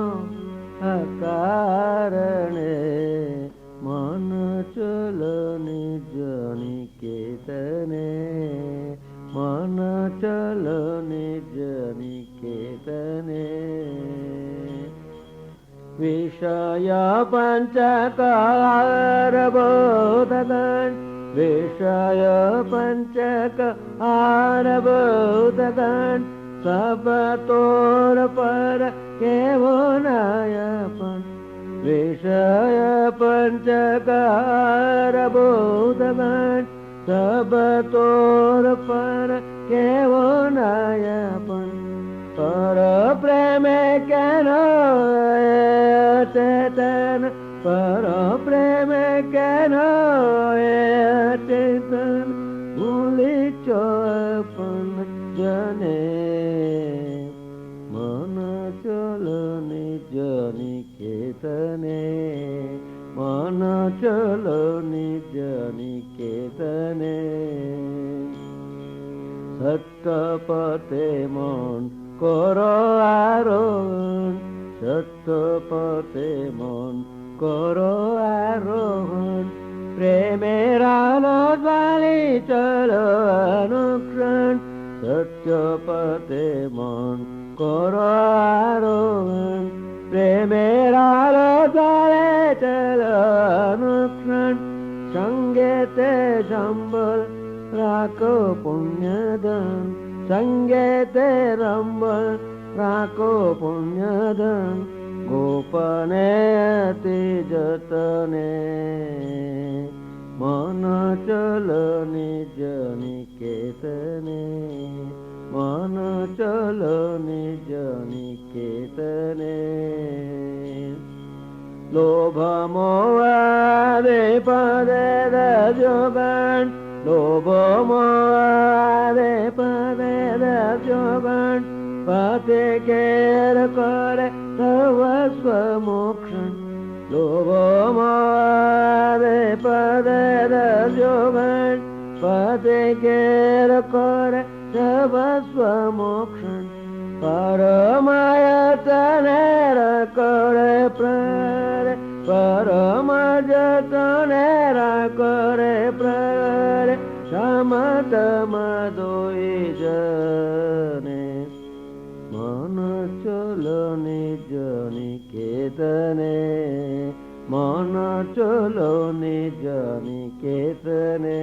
अकारणे मन चलो निज निकेतने मन चलो निज निकेतने विषय पंचकार बोधगण विषय पंचकार बोधगण सब तोर पर केवनायपन विषय पंचकार बोधगण सब तोर पर केवनायपन पर प्रेम केन चेतन पर प्रेम केन चेतन भूली चोपन जने मन चलो निज निकेतने मन चलो निज निकेतने सत्य पथे मन करो आरोहण सत्य पथे मन करो आरोहण प्रेमेर आलो ज्वाली चलो अनुक्षण सत्य पथे मन करो आरोहण प्रेमेर आलो ज्वाली चलो अनुक्षण संगेते संबल राखो पुण्यधन संगेते रंबल राखो पुण्यधन गोपने अति जतने मन चलो निज निकेतने मन चलो निज निकेतने लोभ मोह आदि पदे दजोगण लोभ मोह आदि पदे दजोगण पते केर करे सर्वस्व मोक्षण लोभ मोह आदि पदे दजोगण पते केर करे सर्वस्व मोक्षण परमायतने करे प्रे परम जतने करे प्रे समतम दोई जने मन चलो निज निकेतने मन चलो निज निकेतने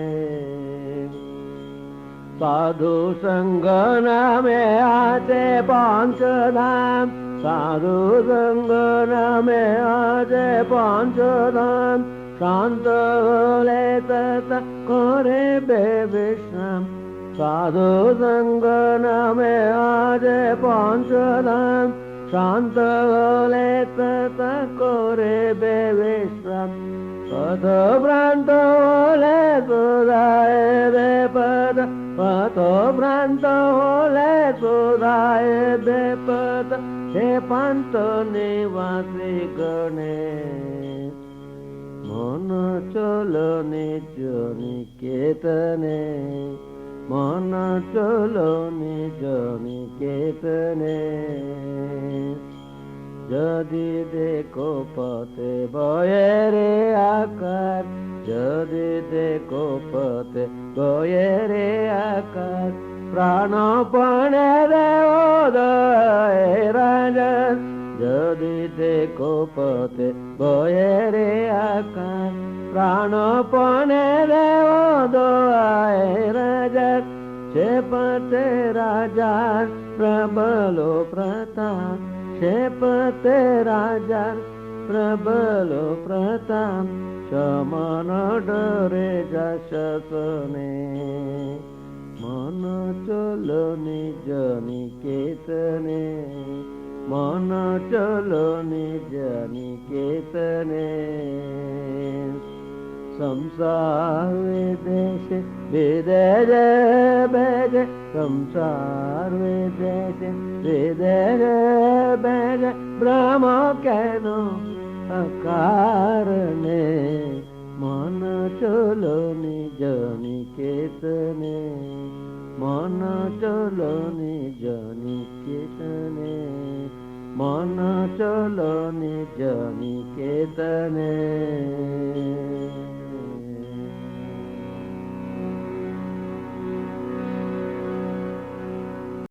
साधु संग नामे आते पांच धाम साधु संग नामे आते पांच धाम शांत होले तथा करे बेविश्राम साधु संग नामे आते पांच धाम शांत होले तथा करे बेविश्राम पथ भ्रांत होले सुधाय बेपद पथ भ्रांत होले सुधाय बेपद हे पांत निवासी गणे मन चलो निज निकेतने मन चलो निज निकेतने यदि देखो पथे बये रे आकार यदि देखो पथे बये रे आकार प्राणपणे देवोदय राजन यदि देखो पथे बये रे आकार प्राणपणे देवोदय राजन से पथे राजा प्रबलो प्रताप शेपते राजा प्रबलो प्रताप शमन डरे जशसने मन चलो निज निकेतने मन चलो निज निकेतने संसार विदेश विदेश बेज संसार विदेश विदेश बेज ब्रह्म केनो अकारणे मन चलो निज निकेतने मन चलो निज निकेतने मन चलो निज निकेतने